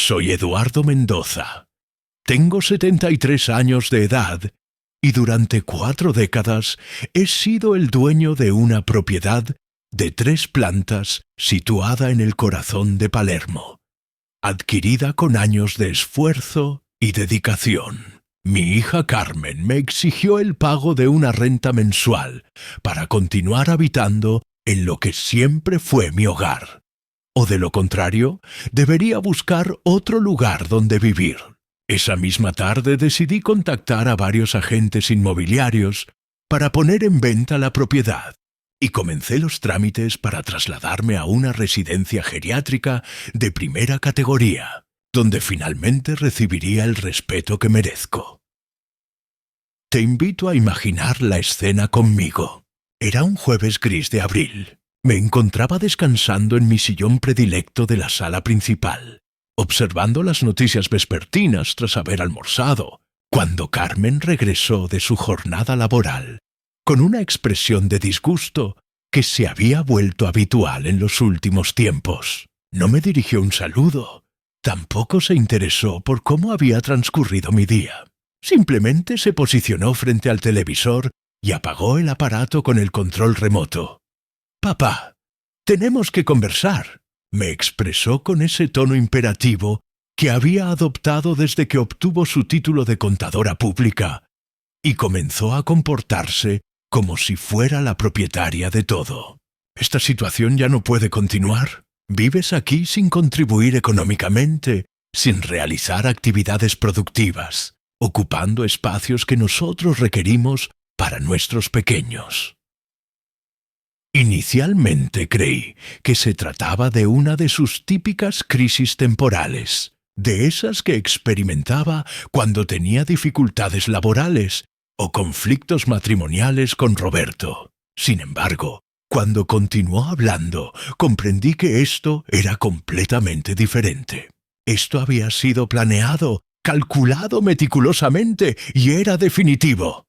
Soy Eduardo Mendoza. Tengo 73 años de edad y durante 4 décadas he sido el dueño de una propiedad de 3 plantas situada en el corazón de Palermo, adquirida con años de esfuerzo y dedicación. Mi hija Carmen me exigió el pago de una renta mensual para continuar habitando en lo que siempre fue mi hogar. O de lo contrario, debería buscar otro lugar donde vivir. Esa misma tarde decidí contactar a varios agentes inmobiliarios para poner en venta la propiedad y comencé los trámites para trasladarme a una residencia geriátrica de primera categoría, donde finalmente recibiría el respeto que merezco. Te invito a imaginar la escena conmigo. Era un jueves gris de abril. Me encontraba descansando en mi sillón predilecto de la sala principal, observando las noticias vespertinas tras haber almorzado, cuando Carmen regresó de su jornada laboral, con una expresión de disgusto que se había vuelto habitual en los últimos tiempos. No me dirigió un saludo, tampoco se interesó por cómo había transcurrido mi día. Simplemente se posicionó frente al televisor y apagó el aparato con el control remoto. «Papá, tenemos que conversar», me expresó con ese tono imperativo que había adoptado desde que obtuvo su título de contadora pública, y comenzó a comportarse como si fuera la propietaria de todo. «Esta situación ya no puede continuar. Vives aquí sin contribuir económicamente, sin realizar actividades productivas, ocupando espacios que nosotros requerimos para nuestros pequeños». Inicialmente creí que se trataba de una de sus típicas crisis temporales, de esas que experimentaba cuando tenía dificultades laborales o conflictos matrimoniales con Roberto. Sin embargo, cuando continuó hablando, comprendí que esto era completamente diferente. Esto había sido planeado, calculado meticulosamente y era definitivo.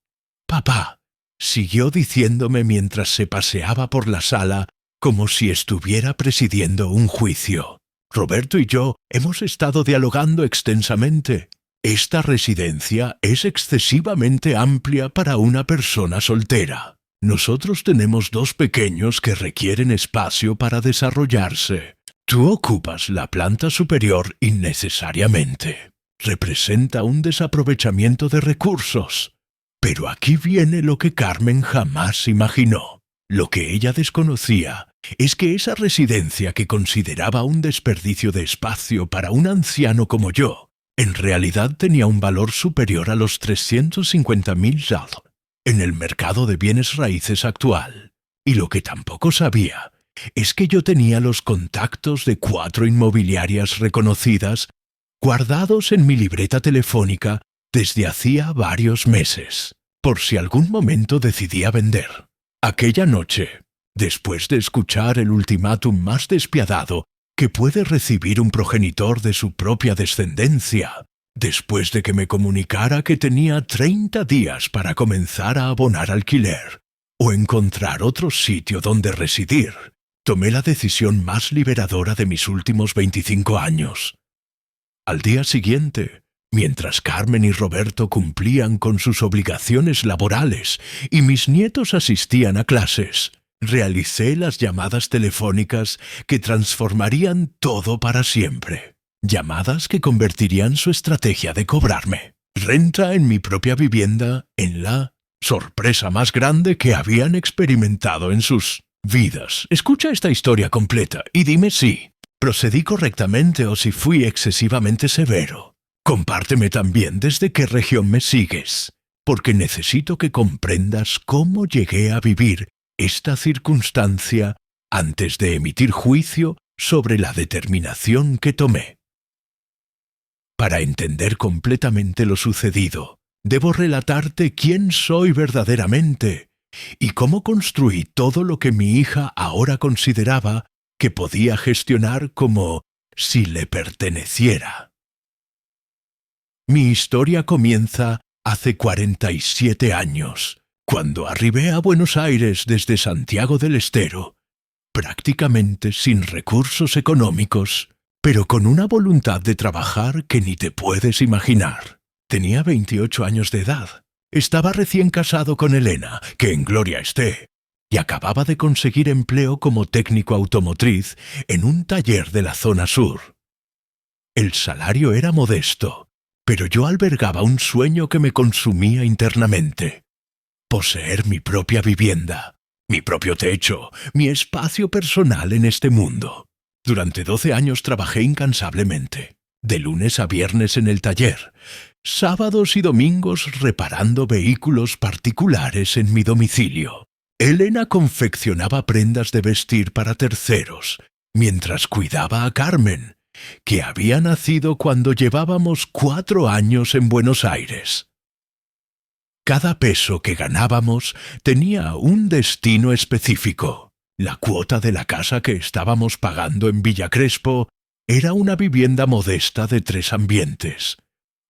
«Papá», siguió diciéndome mientras se paseaba por la sala como si estuviera presidiendo un juicio. «Roberto y yo hemos estado dialogando extensamente. Esta residencia es excesivamente amplia para una persona soltera. Nosotros tenemos 2 pequeños que requieren espacio para desarrollarse. Tú ocupas la planta superior innecesariamente. Representa un desaprovechamiento de recursos». Pero aquí viene lo que Carmen jamás imaginó. Lo que ella desconocía es que esa residencia que consideraba un desperdicio de espacio para un anciano como yo, en realidad tenía un valor superior a los 350.000 $, en el mercado de bienes raíces actual. Y lo que tampoco sabía es que yo tenía los contactos de 4 inmobiliarias reconocidas guardados en mi libreta telefónica desde hacía varios meses, por si algún momento decidía vender. Aquella noche, después de escuchar el ultimátum más despiadado que puede recibir un progenitor de su propia descendencia, después de que me comunicara que tenía 30 días para comenzar a abonar alquiler o encontrar otro sitio donde residir, tomé la decisión más liberadora de mis últimos 25 años. Al día siguiente, mientras Carmen y Roberto cumplían con sus obligaciones laborales y mis nietos asistían a clases, realicé las llamadas telefónicas que transformarían todo para siempre. Llamadas que convertirían su estrategia de cobrarme renta en mi propia vivienda en la sorpresa más grande que habían experimentado en sus vidas. Escucha esta historia completa y dime si procedí correctamente o si fui excesivamente severo. Compárteme también desde qué región me sigues, porque necesito que comprendas cómo llegué a vivir esta circunstancia antes de emitir juicio sobre la determinación que tomé. Para entender completamente lo sucedido, debo relatarte quién soy verdaderamente y cómo construí todo lo que mi hija ahora consideraba que podía gestionar como si le perteneciera. Mi historia comienza hace 47 años, cuando arribé a Buenos Aires desde Santiago del Estero, prácticamente sin recursos económicos pero con una voluntad de trabajar que ni te puedes imaginar. Tenía 28 años de edad. Estaba recién casado con Elena, que en gloria esté, y acababa de conseguir empleo como técnico automotriz en un taller de la zona sur. El salario era modesto, pero yo albergaba un sueño que me consumía internamente: poseer mi propia vivienda, mi propio techo, mi espacio personal en este mundo. Durante 12 años trabajé incansablemente, de lunes a viernes en el taller, sábados y domingos reparando vehículos particulares en mi domicilio. Elena confeccionaba prendas de vestir para terceros, mientras cuidaba a Carmen, que había nacido cuando llevábamos 4 años en Buenos Aires. Cada peso que ganábamos tenía un destino específico. La cuota de la casa que estábamos pagando en Villa Crespo era una vivienda modesta de 3 ambientes,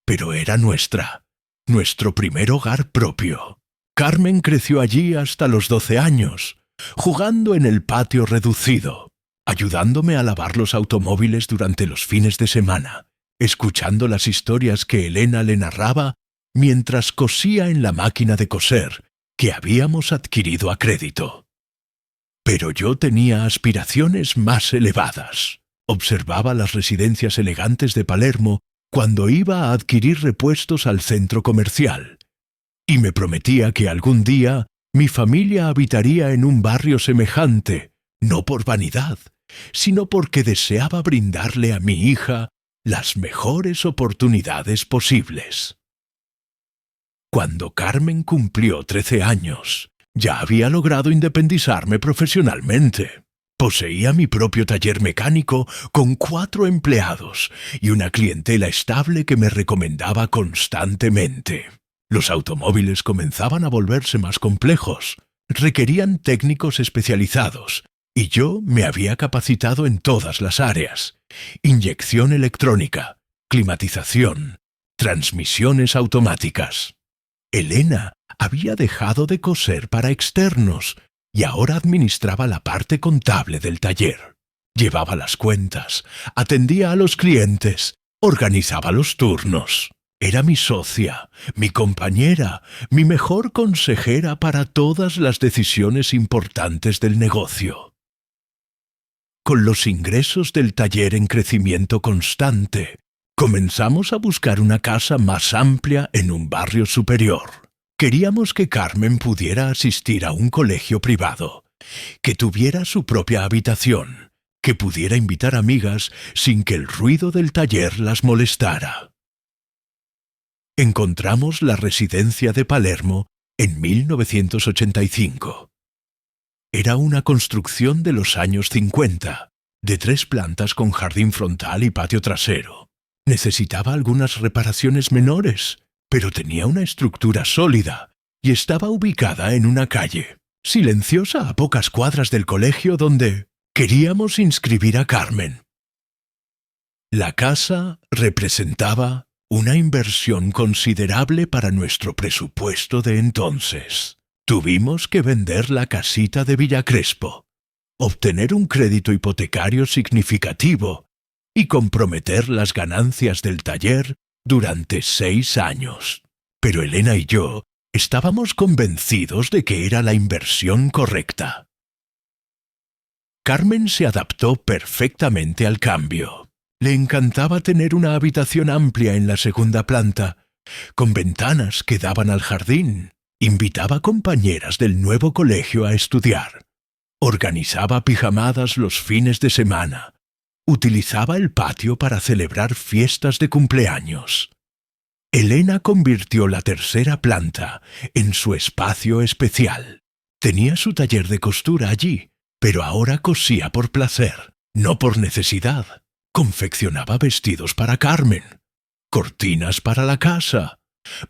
pero era nuestra, nuestro primer hogar propio. Carmen creció allí hasta los 12 años, jugando en el patio reducido, ayudándome a lavar los automóviles durante los fines de semana, escuchando las historias que Elena le narraba mientras cosía en la máquina de coser que habíamos adquirido a crédito. Pero yo tenía aspiraciones más elevadas. Observaba las residencias elegantes de Palermo cuando iba a adquirir repuestos al centro comercial, y me prometía que algún día mi familia habitaría en un barrio semejante, no por vanidad, sino porque deseaba brindarle a mi hija las mejores oportunidades posibles. Cuando Carmen cumplió 13 años, ya había logrado independizarme profesionalmente. Poseía mi propio taller mecánico con 4 empleados y una clientela estable que me recomendaba constantemente. Los automóviles comenzaban a volverse más complejos, requerían técnicos especializados, y yo me había capacitado en todas las áreas: inyección electrónica, climatización, transmisiones automáticas. Elena había dejado de coser para externos y ahora administraba la parte contable del taller. Llevaba las cuentas, atendía a los clientes, organizaba los turnos. Era mi socia, mi compañera, mi mejor consejera para todas las decisiones importantes del negocio. Con los ingresos del taller en crecimiento constante, comenzamos a buscar una casa más amplia en un barrio superior. Queríamos que Carmen pudiera asistir a un colegio privado, que tuviera su propia habitación, que pudiera invitar amigas sin que el ruido del taller las molestara. Encontramos la residencia de Palermo en 1985. Era una construcción de los años 50, de 3 plantas con jardín frontal y patio trasero. Necesitaba algunas reparaciones menores, pero tenía una estructura sólida y estaba ubicada en una calle silenciosa a pocas cuadras del colegio donde queríamos inscribir a Carmen. La casa representaba una inversión considerable para nuestro presupuesto de entonces. Tuvimos que vender la casita de Villa Crespo, obtener un crédito hipotecario significativo y comprometer las ganancias del taller durante 6 años. Pero Elena y yo estábamos convencidos de que era la inversión correcta. Carmen se adaptó perfectamente al cambio. Le encantaba tener una habitación amplia en la segunda planta, con ventanas que daban al jardín. Invitaba compañeras del nuevo colegio a estudiar. Organizaba pijamadas los fines de semana. Utilizaba el patio para celebrar fiestas de cumpleaños. Elena convirtió la tercera planta en su espacio especial. Tenía su taller de costura allí, pero ahora cosía por placer, no por necesidad. Confeccionaba vestidos para Carmen, cortinas para la casa,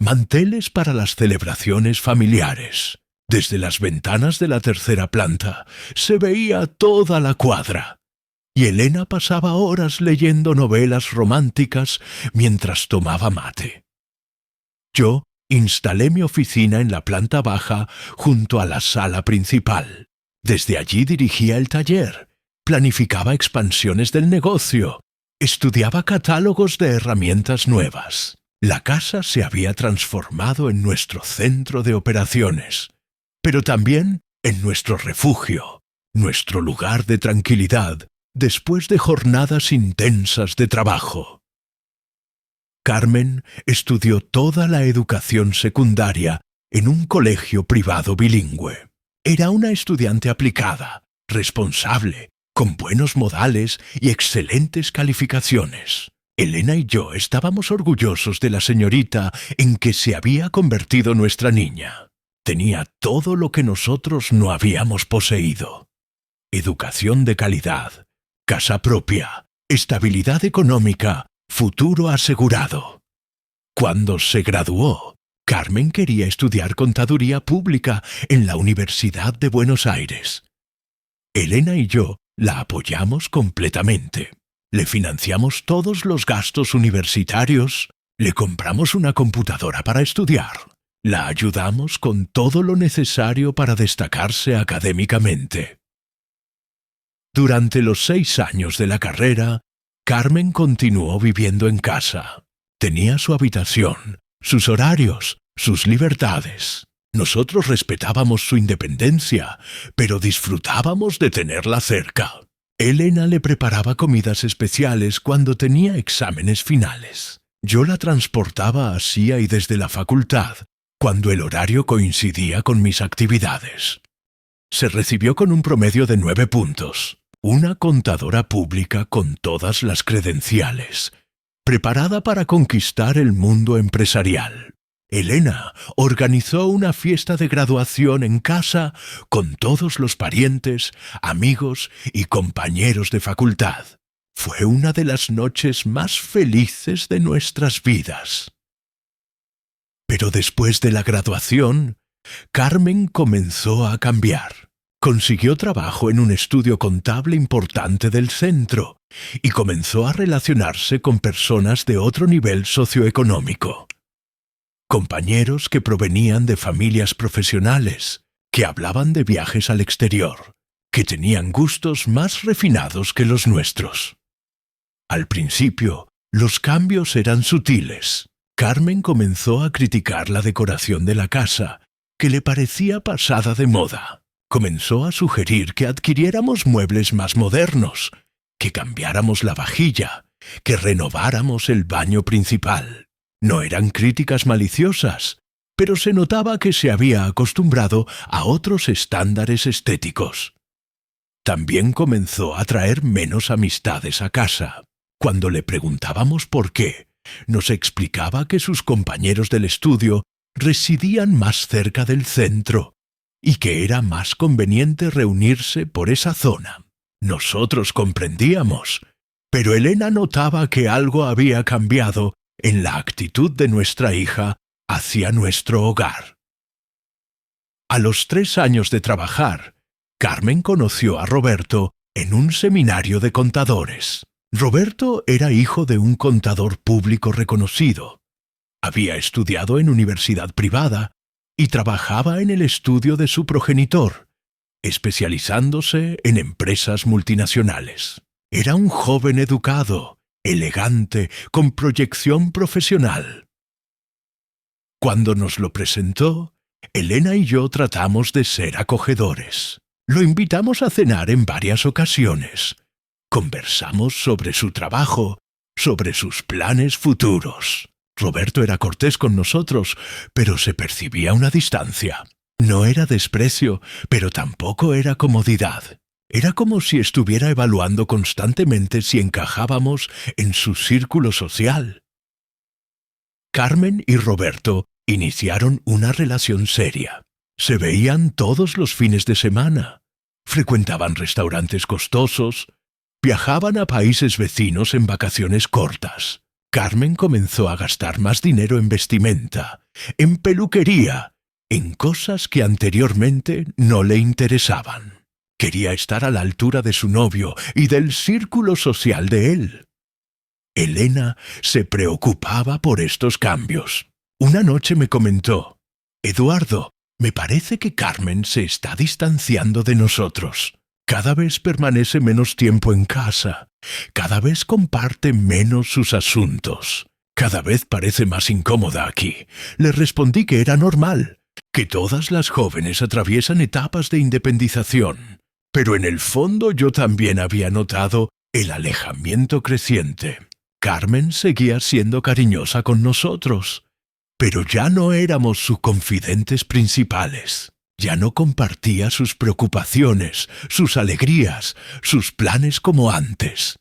manteles para las celebraciones familiares. Desde las ventanas de la tercera planta se veía toda la cuadra, y Elena pasaba horas leyendo novelas románticas mientras tomaba mate. Yo instalé mi oficina en la planta baja junto a la sala principal. Desde allí dirigía el taller, planificaba expansiones del negocio Estudiaba catálogos de herramientas nuevas. La casa se había transformado en nuestro centro de operaciones, pero también en nuestro refugio, nuestro lugar de tranquilidad después de jornadas intensas de trabajo. Carmen estudió toda la educación secundaria en un colegio privado bilingüe. Era una estudiante aplicada, responsable, con buenos modales y excelentes calificaciones. Elena y yo estábamos orgullosos de la señorita en que se había convertido nuestra niña. Tenía todo lo que nosotros no habíamos poseído: educación de calidad, casa propia, estabilidad económica, futuro asegurado. Cuando se graduó, Carmen quería estudiar contaduría pública en la Universidad de Buenos Aires. Elena y yo la apoyamos completamente. Le financiamos todos los gastos universitarios, le compramos una computadora para estudiar, la ayudamos con todo lo necesario para destacarse académicamente. Durante los 6 años de la carrera, Carmen continuó viviendo en casa. Tenía su habitación, sus horarios, sus libertades. Nosotros respetábamos su independencia, pero disfrutábamos de tenerla cerca. Elena le preparaba comidas especiales cuando tenía exámenes finales. Yo la transportaba hacia y desde la facultad, cuando el horario coincidía con mis actividades. Se recibió con un promedio de 9 puntos. Una contadora pública con todas las credenciales, preparada para conquistar el mundo empresarial. Elena organizó una fiesta de graduación en casa con todos los parientes, amigos y compañeros de facultad. Fue una de las noches más felices de nuestras vidas. Pero después de la graduación, Carmen comenzó a cambiar. Consiguió trabajo en un estudio contable importante del centro y comenzó a relacionarse con personas de otro nivel socioeconómico. Compañeros que provenían de familias profesionales, que hablaban de viajes al exterior, que tenían gustos más refinados que los nuestros. Al principio, los cambios eran sutiles. Carmen comenzó a criticar la decoración de la casa, que le parecía pasada de moda. Comenzó a sugerir que adquiriéramos muebles más modernos, que cambiáramos la vajilla, que renováramos el baño principal. No eran críticas maliciosas, pero se notaba que se había acostumbrado a otros estándares estéticos. También comenzó a traer menos amistades a casa. Cuando le preguntábamos por qué, nos explicaba que sus compañeros del estudio residían más cerca del centro y que era más conveniente reunirse por esa zona. Nosotros comprendíamos, pero Elena notaba que algo había cambiado en la actitud de nuestra hija hacia nuestro hogar. A los 3 años de trabajar, Carmen conoció a Roberto en un seminario de contadores. Roberto era hijo de un contador público reconocido. Había estudiado en universidad privada y trabajaba en el estudio de su progenitor, especializándose en empresas multinacionales. Era un joven educado, elegante, con proyección profesional. Cuando nos lo presentó, Elena y yo tratamos de ser acogedores. Lo invitamos a cenar en varias ocasiones. Conversamos sobre su trabajo, sobre sus planes futuros. Roberto era cortés con nosotros, pero se percibía una distancia. No era desprecio, pero tampoco era comodidad. Era como si estuviera evaluando constantemente si encajábamos en su círculo social. Carmen y Roberto iniciaron una relación seria. Se veían todos los fines de semana. Frecuentaban restaurantes costosos. Viajaban a países vecinos en vacaciones cortas. Carmen comenzó a gastar más dinero en vestimenta, en peluquería, en cosas que anteriormente no le interesaban. Quería estar a la altura de su novio y del círculo social de él. Elena se preocupaba por estos cambios. Una noche me comentó: «Eduardo, me parece que Carmen se está distanciando de nosotros. Cada vez permanece menos tiempo en casa. Cada vez comparte menos sus asuntos. Cada vez parece más incómoda aquí. Le respondí que era normal, que todas las jóvenes atraviesan etapas de independización. Pero en el fondo yo también había notado el alejamiento creciente. Carmen seguía siendo cariñosa con nosotros, pero ya no éramos sus confidentes principales. Ya no compartía sus preocupaciones, sus alegrías, sus planes como antes.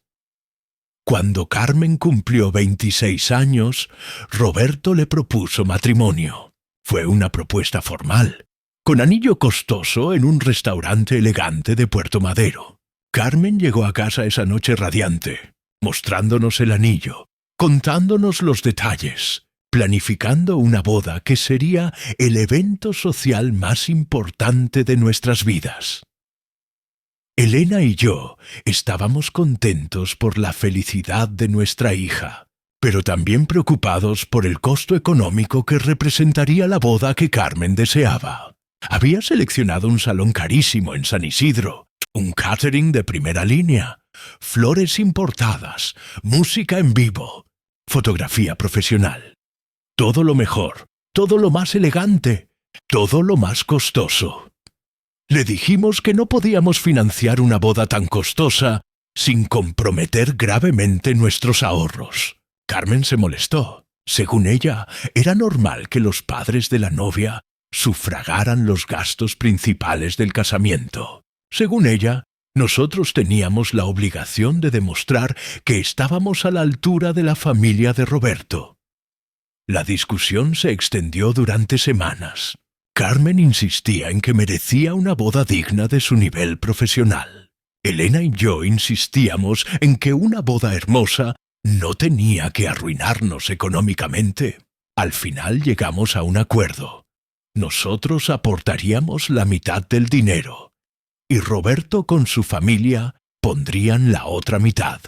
Cuando Carmen cumplió 26 años, Roberto le propuso matrimonio. Fue una propuesta formal, con anillo costoso en un restaurante elegante de Puerto Madero. Carmen llegó a casa esa noche radiante, mostrándonos el anillo, contándonos los detalles, planificando una boda que sería el evento social más importante de nuestras vidas. Elena y yo estábamos contentos por la felicidad de nuestra hija, pero también preocupados por el costo económico que representaría la boda que Carmen deseaba. Había seleccionado un salón carísimo en San Isidro, un catering de primera línea, flores importadas, música en vivo, fotografía profesional. Todo lo mejor, todo lo más elegante, todo lo más costoso. Le dijimos que no podíamos financiar una boda tan costosa sin comprometer gravemente nuestros ahorros. Carmen se molestó. Según ella, era normal que los padres de la novia sufragaran los gastos principales del casamiento. Según ella, nosotros teníamos la obligación de demostrar que estábamos a la altura de la familia de Roberto. La discusión se extendió durante semanas. Carmen insistía en que merecía una boda digna de su nivel profesional. Elena y yo insistíamos en que una boda hermosa no tenía que arruinarnos económicamente. Al final llegamos a un acuerdo. Nosotros aportaríamos la mitad del dinero, y Roberto con su familia pondrían la otra mitad.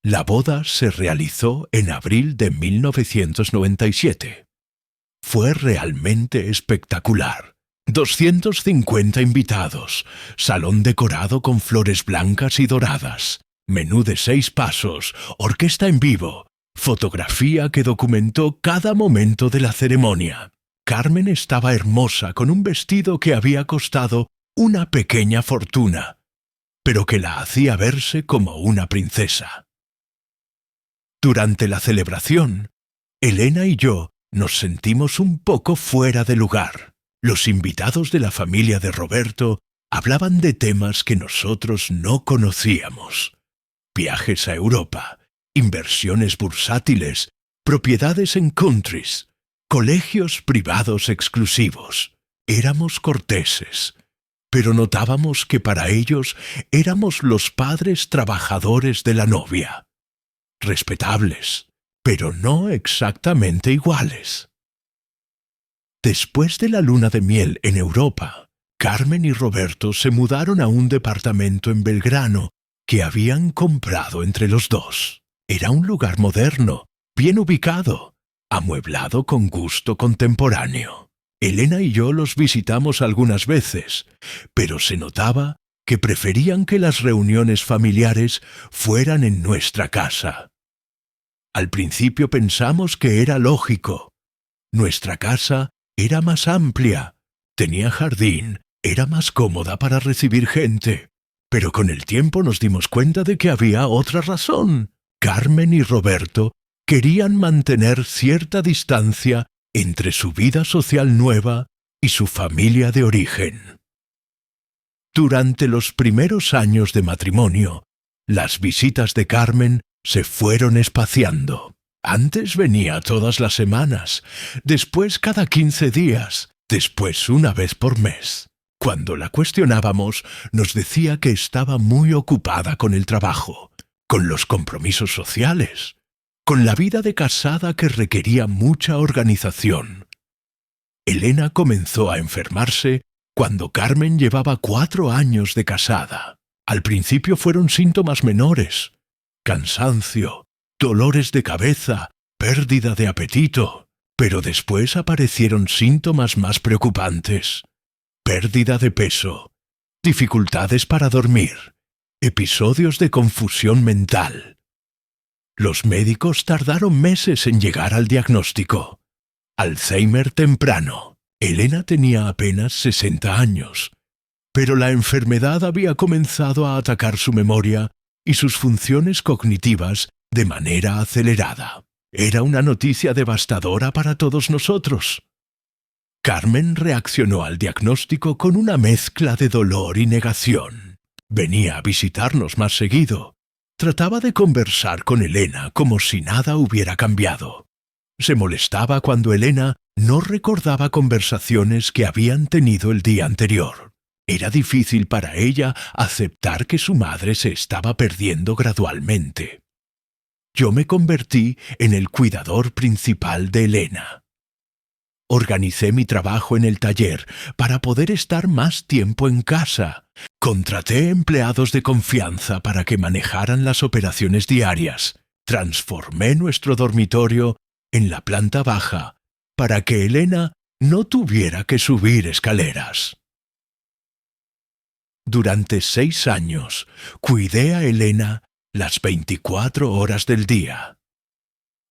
La boda se realizó en abril de 1997. Fue realmente espectacular. 250 invitados, salón decorado con flores blancas y doradas, menú de 6 pasos, orquesta en vivo, fotografía que documentó cada momento de la ceremonia. Carmen estaba hermosa con un vestido que había costado una pequeña fortuna, pero que la hacía verse como una princesa. Durante la celebración, Elena y yo nos sentimos un poco fuera de lugar. Los invitados de la familia de Roberto hablaban de temas que nosotros no conocíamos. Viajes a Europa, inversiones bursátiles, propiedades en countries, colegios privados exclusivos. Éramos corteses, pero notábamos que para ellos éramos los padres trabajadores de la novia. Respetables, pero no exactamente iguales. Después de la luna de miel en Europa, Carmen y Roberto se mudaron a un departamento en Belgrano que habían comprado entre los dos. Era un lugar moderno, bien ubicado, amueblado con gusto contemporáneo. Elena y yo los visitamos algunas veces, pero se notaba que preferían que las reuniones familiares fueran en nuestra casa. Al principio pensamos que era lógico. Nuestra casa era más amplia, tenía jardín, era más cómoda para recibir gente. Pero con el tiempo nos dimos cuenta de que había otra razón. Carmen y Roberto querían mantener cierta distancia entre su vida social nueva y su familia de origen. Durante los primeros años de matrimonio, las visitas de Carmen se fueron espaciando. Antes venía todas las semanas, después cada 15 días, después una vez por mes. Cuando la cuestionábamos, nos decía que estaba muy ocupada con el trabajo, con los compromisos sociales, con la vida de casada que requería mucha organización. Elena comenzó a enfermarse cuando Carmen llevaba 4 años de casada. Al principio fueron síntomas menores: cansancio, dolores de cabeza, pérdida de apetito, pero después aparecieron síntomas más preocupantes: pérdida de peso, dificultades para dormir, Episodios de confusión mental. Los médicos tardaron meses en llegar al diagnóstico. Alzheimer temprano. Elena tenía apenas 60 años, pero la enfermedad había comenzado a atacar su memoria y sus funciones cognitivas de manera acelerada. Era una noticia devastadora para todos nosotros. Carmen reaccionó al diagnóstico con una mezcla de dolor y negación. Venía a visitarnos más seguido. Trataba de conversar con Elena como si nada hubiera cambiado. Se molestaba cuando Elena no recordaba conversaciones que habían tenido el día anterior. Era difícil para ella aceptar que su madre se estaba perdiendo gradualmente. Yo me convertí en el cuidador principal de Elena. Organicé mi trabajo en el taller para poder estar más tiempo en casa. Contraté empleados de confianza para que manejaran las operaciones diarias. Transformé nuestro dormitorio en la planta baja para que Elena no tuviera que subir escaleras. Durante 6 años cuidé a Elena las 24 horas del día.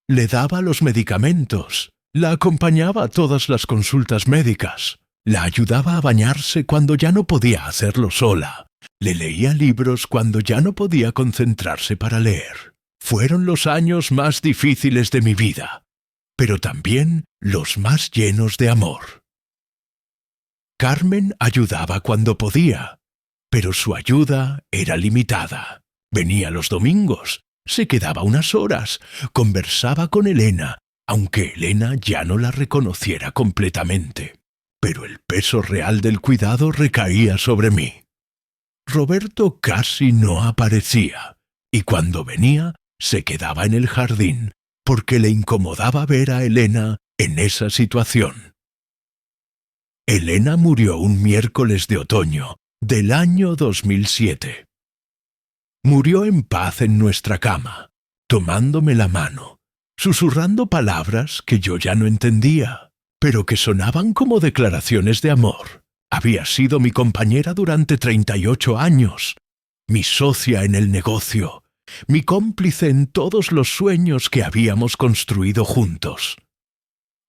Le daba los medicamentos, la acompañaba a todas las consultas médicas, la ayudaba a bañarse cuando ya no podía hacerlo sola, le leía libros cuando ya no podía concentrarse para leer. Fueron los años más difíciles de mi vida, pero también los más llenos de amor. Carmen ayudaba cuando podía, pero su ayuda era limitada. Venía los domingos, se quedaba unas horas, conversaba con Elena, aunque Elena ya no la reconociera completamente. Pero el peso real del cuidado recaía sobre mí. Roberto casi no aparecía, y cuando venía se quedaba en el jardín, porque le incomodaba ver a Elena en esa situación. Elena murió un miércoles de otoño del año 2007. Murió en paz en nuestra cama, tomándome la mano, susurrando palabras que yo ya no entendía, pero que sonaban como declaraciones de amor. Había sido mi compañera durante 38 años, mi socia en el negocio, mi cómplice en todos los sueños que habíamos construido juntos.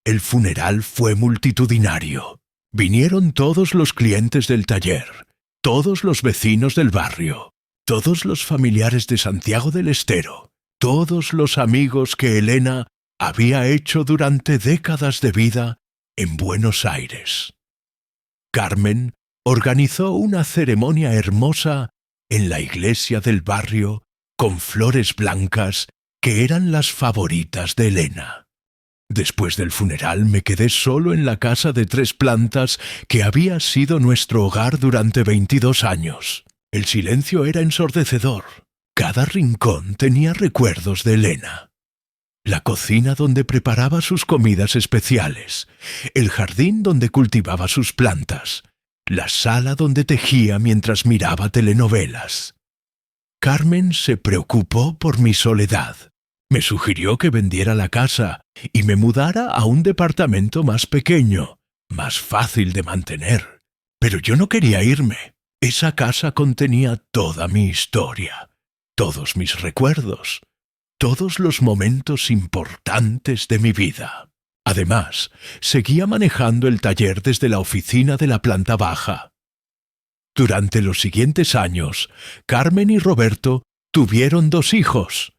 El funeral fue multitudinario. Vinieron todos los clientes del taller, todos los vecinos del barrio, todos los familiares de Santiago del Estero, todos los amigos que Elena había hecho durante décadas de vida en Buenos Aires. Carmen organizó una ceremonia hermosa en la iglesia del barrio con flores blancas que eran las favoritas de Elena. Después del funeral me quedé solo en la casa de 3 plantas que había sido nuestro hogar durante 22 años. El silencio era ensordecedor. Cada rincón tenía recuerdos de Elena. La cocina donde preparaba sus comidas especiales, el jardín donde cultivaba sus plantas, la sala donde tejía mientras miraba telenovelas. Carmen se preocupó por mi soledad. Me sugirió que vendiera la casa y me mudara a un departamento más pequeño, más fácil de mantener. Pero yo no quería irme. Esa casa contenía toda mi historia, todos mis recuerdos, todos los momentos importantes de mi vida. Además, seguía manejando el taller desde la oficina de la planta baja. Durante los siguientes años, Carmen y Roberto tuvieron 2 hijos,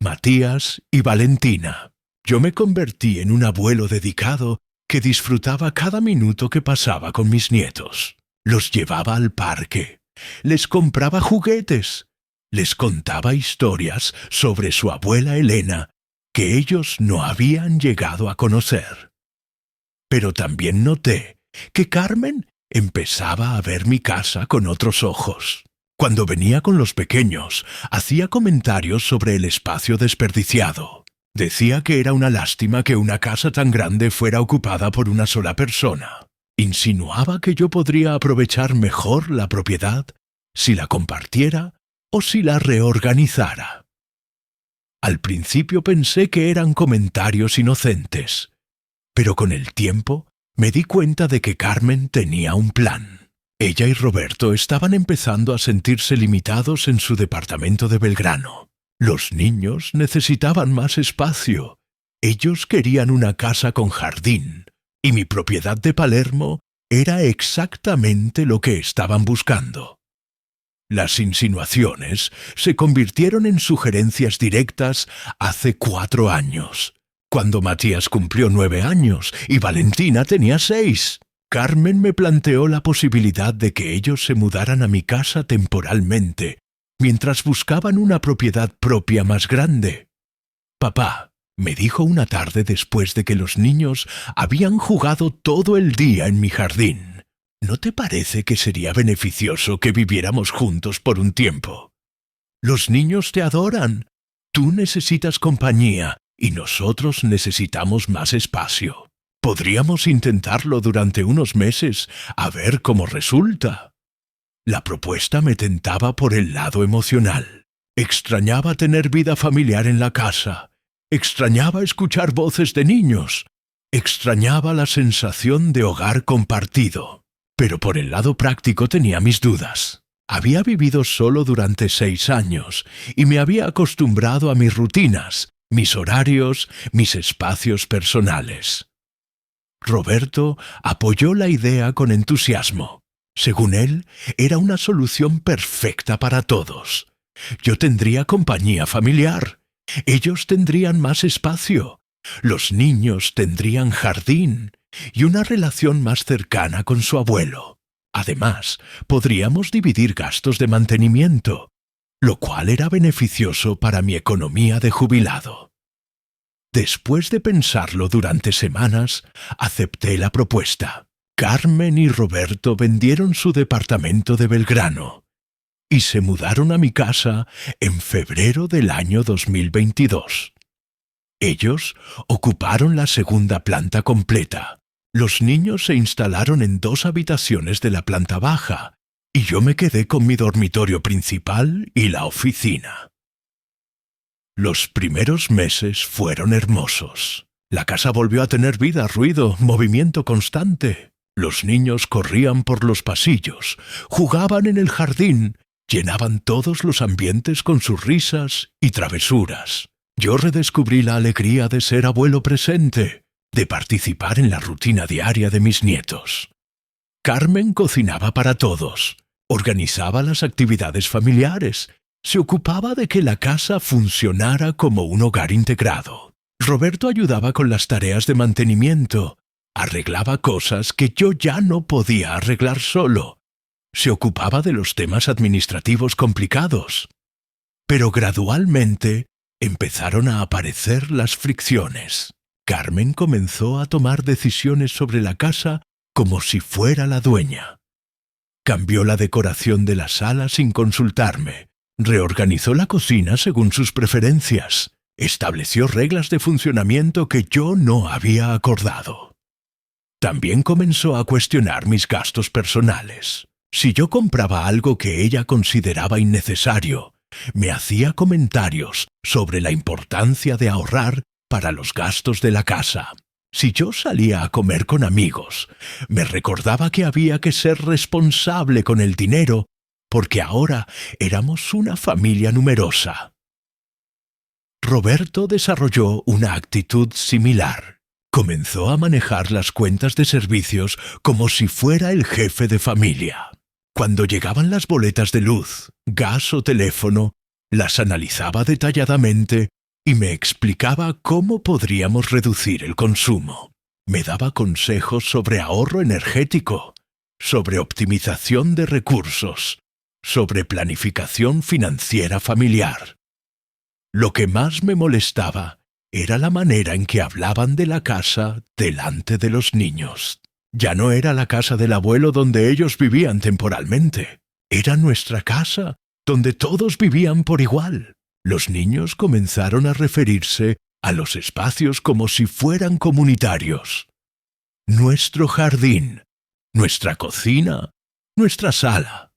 Matías y Valentina. Yo me convertí en un abuelo dedicado que disfrutaba cada minuto que pasaba con mis nietos. Los llevaba al parque, les compraba juguetes, les contaba historias sobre su abuela Elena que ellos no habían llegado a conocer. Pero también noté que Carmen empezaba a ver mi casa con otros ojos. Cuando venía con los pequeños, hacía comentarios sobre el espacio desperdiciado. Decía que era una lástima que una casa tan grande fuera ocupada por una sola persona. Insinuaba que yo podría aprovechar mejor la propiedad si la compartiera o si la reorganizara. Al principio pensé que eran comentarios inocentes, pero con el tiempo me di cuenta de que Carmen tenía un plan. Ella y Roberto estaban empezando a sentirse limitados en su departamento de Belgrano. Los niños necesitaban más espacio. Ellos querían una casa con jardín, y mi propiedad de Palermo era exactamente lo que estaban buscando. Las insinuaciones se convirtieron en sugerencias directas hace 4 años, cuando Matías cumplió 9 años y Valentina tenía 6. Carmen me planteó la posibilidad de que ellos se mudaran a mi casa temporalmente, mientras buscaban una propiedad propia más grande. Papá, me dijo una tarde después de que los niños habían jugado todo el día en mi jardín, ¿no te parece que sería beneficioso que viviéramos juntos por un tiempo? Los niños te adoran. Tú necesitas compañía y nosotros necesitamos más espacio. Podríamos intentarlo durante unos meses a ver cómo resulta. La propuesta me tentaba por el lado emocional. Extrañaba tener vida familiar en la casa. Extrañaba escuchar voces de niños. Extrañaba la sensación de hogar compartido. Pero por el lado práctico tenía mis dudas. Había vivido solo durante 6 años y me había acostumbrado a mis rutinas, mis horarios, mis espacios personales. Roberto apoyó la idea con entusiasmo. Según él, era una solución perfecta para todos. Yo tendría compañía familiar. Ellos tendrían más espacio. Los niños tendrían jardín y una relación más cercana con su abuelo. Además, podríamos dividir gastos de mantenimiento, lo cual era beneficioso para mi economía de jubilado. Después de pensarlo durante semanas, acepté la propuesta. Carmen y Roberto vendieron su departamento de Belgrano y se mudaron a mi casa en febrero del año 2022. Ellos ocuparon la segunda planta completa. Los niños se instalaron en 2 habitaciones de la planta baja y yo me quedé con mi dormitorio principal y la oficina. Los primeros meses fueron hermosos. La casa volvió a tener vida, ruido, movimiento constante. Los niños corrían por los pasillos, jugaban en el jardín, llenaban todos los ambientes con sus risas y travesuras. Yo redescubrí la alegría de ser abuelo presente, de participar en la rutina diaria de mis nietos. Carmen cocinaba para todos, organizaba las actividades familiares, se ocupaba de que la casa funcionara como un hogar integrado. Roberto ayudaba con las tareas de mantenimiento, arreglaba cosas que yo ya no podía arreglar solo, se ocupaba de los temas administrativos complicados. Pero gradualmente empezaron a aparecer las fricciones. Carmen comenzó a tomar decisiones sobre la casa como si fuera la dueña. Cambió la decoración de la sala sin consultarme, reorganizó la cocina según sus preferencias, estableció reglas de funcionamiento que yo no había acordado. También comenzó a cuestionar mis gastos personales. Si yo compraba algo que ella consideraba innecesario, me hacía comentarios sobre la importancia de ahorrar para los gastos de la casa. Si yo salía a comer con amigos, me recordaba que había que ser responsable con el dinero, porque ahora éramos una familia numerosa. Roberto desarrolló una actitud similar. Comenzó a manejar las cuentas de servicios como si fuera el jefe de familia. Cuando llegaban las boletas de luz, gas o teléfono, las analizaba detalladamente y me explicaba cómo podríamos reducir el consumo. Me daba consejos sobre ahorro energético, sobre optimización de recursos, sobre planificación financiera familiar. Lo que más me molestaba era la manera en que hablaban de la casa delante de los niños. Ya no era la casa del abuelo donde ellos vivían temporalmente. Era nuestra casa, donde todos vivían por igual. Los niños comenzaron a referirse a los espacios como si fueran comunitarios. Nuestro jardín, nuestra cocina, nuestra sala.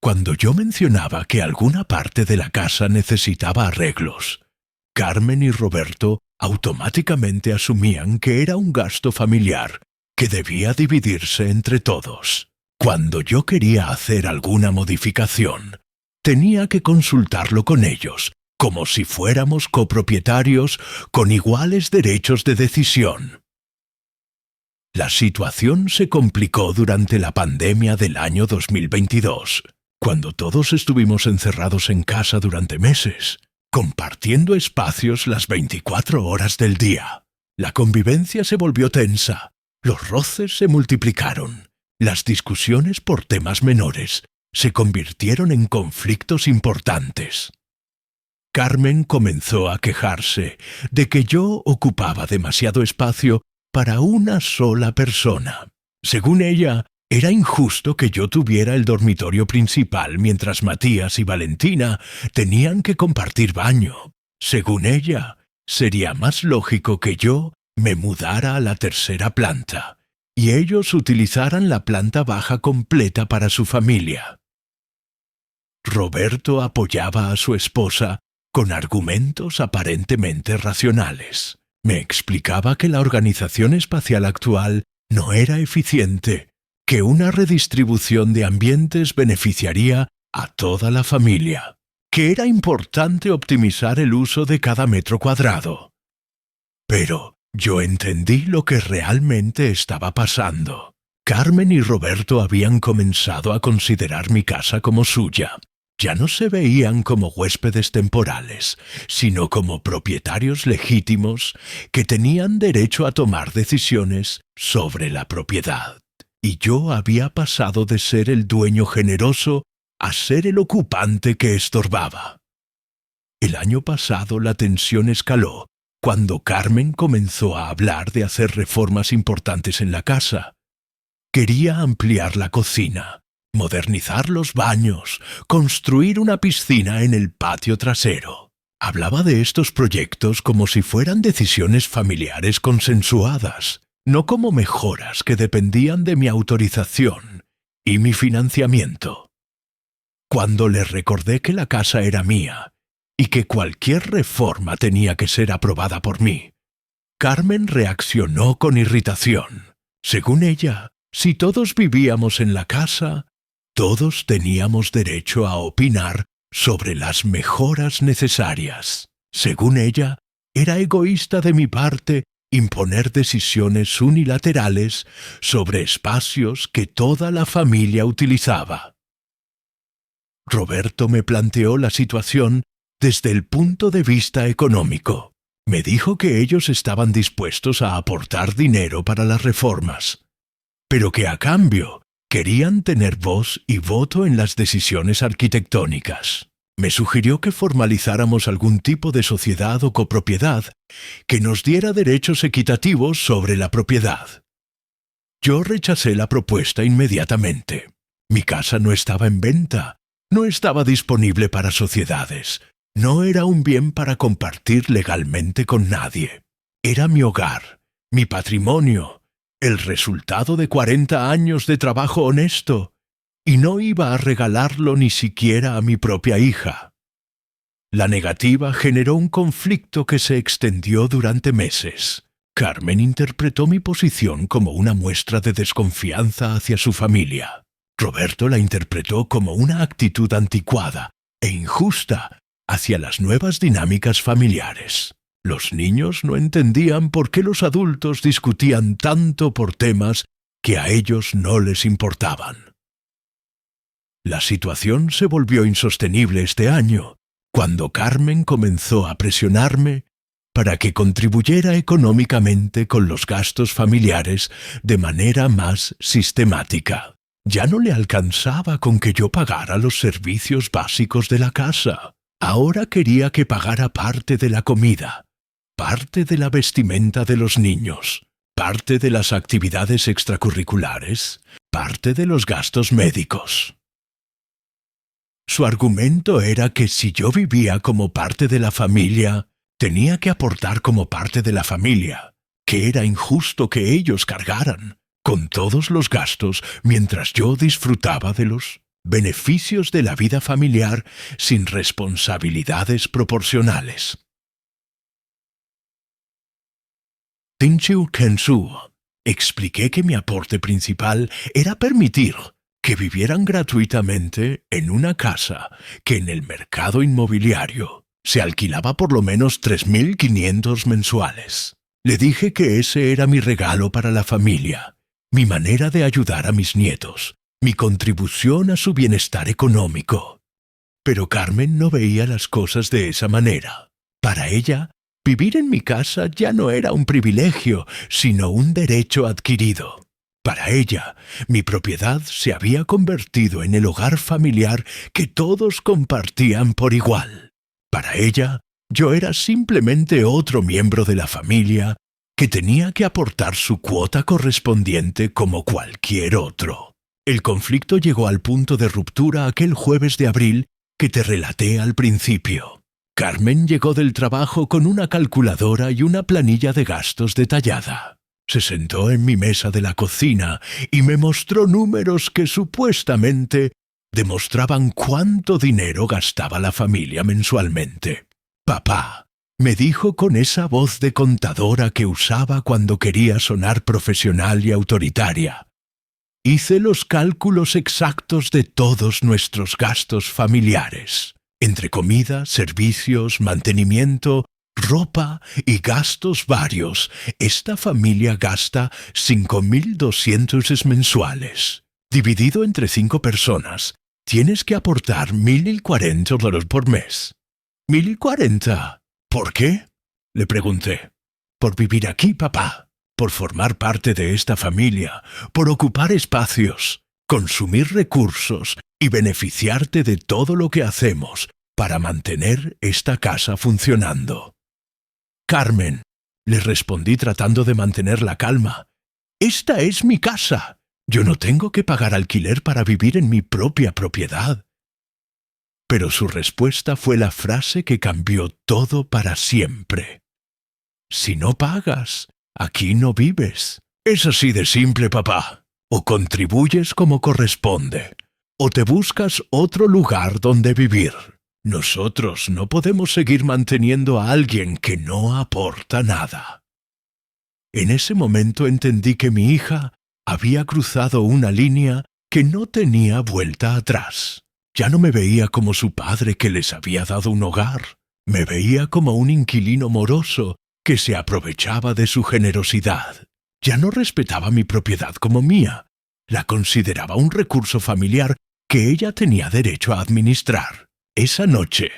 Cuando yo mencionaba que alguna parte de la casa necesitaba arreglos, Carmen y Roberto automáticamente asumían que era un gasto familiar que debía dividirse entre todos. Cuando yo quería hacer alguna modificación, tenía que consultarlo con ellos, como si fuéramos copropietarios con iguales derechos de decisión. La situación se complicó durante la pandemia del año 2022, cuando todos estuvimos encerrados en casa durante meses, compartiendo espacios las 24 horas del día. La convivencia se volvió tensa, los roces se multiplicaron, las discusiones por temas menores se convirtieron en conflictos importantes. Carmen comenzó a quejarse de que yo ocupaba demasiado espacio para una sola persona. Según ella, era injusto que yo tuviera el dormitorio principal mientras Matías y Valentina tenían que compartir baño. Según ella, sería más lógico que yo me mudara a la tercera planta y ellos utilizaran la planta baja completa para su familia. Roberto apoyaba a su esposa con argumentos aparentemente racionales. Me explicaba que la organización espacial actual no era eficiente, que una redistribución de ambientes beneficiaría a toda la familia, que era importante optimizar el uso de cada metro cuadrado. Pero yo entendí lo que realmente estaba pasando. Carmen y Roberto habían comenzado a considerar mi casa como suya. Ya no se veían como huéspedes temporales, sino como propietarios legítimos que tenían derecho a tomar decisiones sobre la propiedad. Y yo había pasado de ser el dueño generoso a ser el ocupante que estorbaba. El año pasado la tensión escaló cuando Carmen comenzó a hablar de hacer reformas importantes en la casa. Quería ampliar la cocina, modernizar los baños, construir una piscina en el patio trasero. Hablaba de estos proyectos como si fueran decisiones familiares consensuadas, no como mejoras que dependían de mi autorización y mi financiamiento. Cuando le recordé que la casa era mía y que cualquier reforma tenía que ser aprobada por mí, Carmen reaccionó con irritación. Según ella, si todos vivíamos en la casa, todos teníamos derecho a opinar sobre las mejoras necesarias. Según ella, era egoísta de mi parte imponer decisiones unilaterales sobre espacios que toda la familia utilizaba. Roberto me planteó la situación desde el punto de vista económico. Me dijo que ellos estaban dispuestos a aportar dinero para las reformas, pero que a cambio querían tener voz y voto en las decisiones arquitectónicas. Me sugirió que formalizáramos algún tipo de sociedad o copropiedad que nos diera derechos equitativos sobre la propiedad. Yo rechacé la propuesta inmediatamente. Mi casa no estaba en venta, no estaba disponible para sociedades, no era un bien para compartir legalmente con nadie. Era mi hogar, mi patrimonio, el resultado de 40 años de trabajo honesto, y no iba a regalarlo ni siquiera a mi propia hija. La negativa generó un conflicto que se extendió durante meses. Carmen interpretó mi posición como una muestra de desconfianza hacia su familia. Roberto la interpretó como una actitud anticuada e injusta hacia las nuevas dinámicas familiares. Los niños no entendían por qué los adultos discutían tanto por temas que a ellos no les importaban. La situación se volvió insostenible este año, cuando Carmen comenzó a presionarme para que contribuyera económicamente con los gastos familiares de manera más sistemática. Ya no le alcanzaba con que yo pagara los servicios básicos de la casa. Ahora quería que pagara parte de la comida, parte de la vestimenta de los niños, parte de las actividades extracurriculares, parte de los gastos médicos. Su argumento era que si yo vivía como parte de la familia, tenía que aportar como parte de la familia, que era injusto que ellos cargaran con todos los gastos mientras yo disfrutaba de los beneficios de la vida familiar sin responsabilidades proporcionales. Tinchu Kensu, expliqué que mi aporte principal era permitir que vivieran gratuitamente en una casa que en el mercado inmobiliario se alquilaba por lo menos 3.500 mensuales. Le dije que ese era mi regalo para la familia, mi manera de ayudar a mis nietos, mi contribución a su bienestar económico. Pero Carmen no veía las cosas de esa manera. Para ella, vivir en mi casa ya no era un privilegio, sino un derecho adquirido. Para ella, mi propiedad se había convertido en el hogar familiar que todos compartían por igual. Para ella, yo era simplemente otro miembro de la familia que tenía que aportar su cuota correspondiente como cualquier otro. El conflicto llegó al punto de ruptura aquel jueves de abril que te relaté al principio. Carmen llegó del trabajo con una calculadora y una planilla de gastos detallada. Se sentó en mi mesa de la cocina y me mostró números que supuestamente demostraban cuánto dinero gastaba la familia mensualmente. «Papá», me dijo con esa voz de contadora que usaba cuando quería sonar profesional y autoritaria. «Hice los cálculos exactos de todos nuestros gastos familiares, entre comida, servicios, mantenimiento, ropa y gastos varios. Esta familia gasta 5.200 mensuales. Dividido entre 5 personas, tienes que aportar $1.040 por mes». «¿1.040? ¿Por qué?», le pregunté. «Por vivir aquí, papá. Por formar parte de esta familia, por ocupar espacios, consumir recursos y beneficiarte de todo lo que hacemos para mantener esta casa funcionando». «Carmen», le respondí tratando de mantener la calma, «esta es mi casa. Yo no tengo que pagar alquiler para vivir en mi propia propiedad». Pero su respuesta fue la frase que cambió todo para siempre. «Si no pagas, aquí no vives. Es así de simple, papá. O contribuyes como corresponde, o te buscas otro lugar donde vivir. Nosotros no podemos seguir manteniendo a alguien que no aporta nada». En ese momento entendí que mi hija había cruzado una línea que no tenía vuelta atrás. Ya no me veía como su padre que les había dado un hogar. Me veía como un inquilino moroso que se aprovechaba de su generosidad. Ya no respetaba mi propiedad como mía. La consideraba un recurso familiar que ella tenía derecho a administrar. Esa noche,